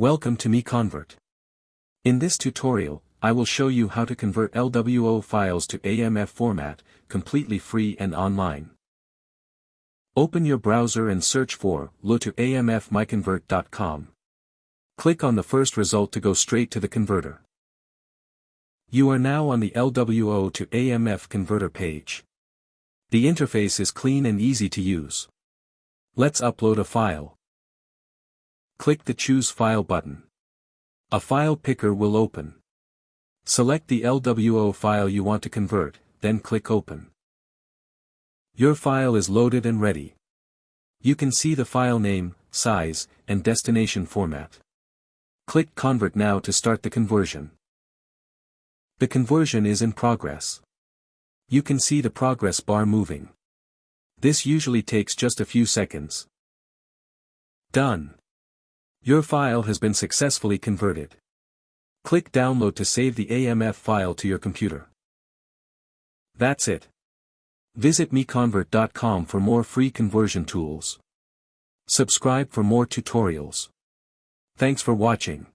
Welcome to MiConvert. In this tutorial, I will show you how to convert LWO files to AMF format, completely free and online. Open your browser and search for LWO to AMF MiConvert.com. Click on the first result to go straight to the converter. You are now on the LWO to AMF converter page. The interface is clean and easy to use. Let's upload a file. Click the Choose File button. A file picker will open. Select the LWO file you want to convert, then click Open. Your file is loaded and ready. You can see the file name, size, and destination format. Click Convert now to start the conversion. The conversion is in progress. You can see the progress bar moving. This usually takes just a few seconds. Done. Your file has been successfully converted. Click Download to save the AMF file to your computer. That's it. Visit MiConvert.com for more free conversion tools. Subscribe for more tutorials. Thanks for watching.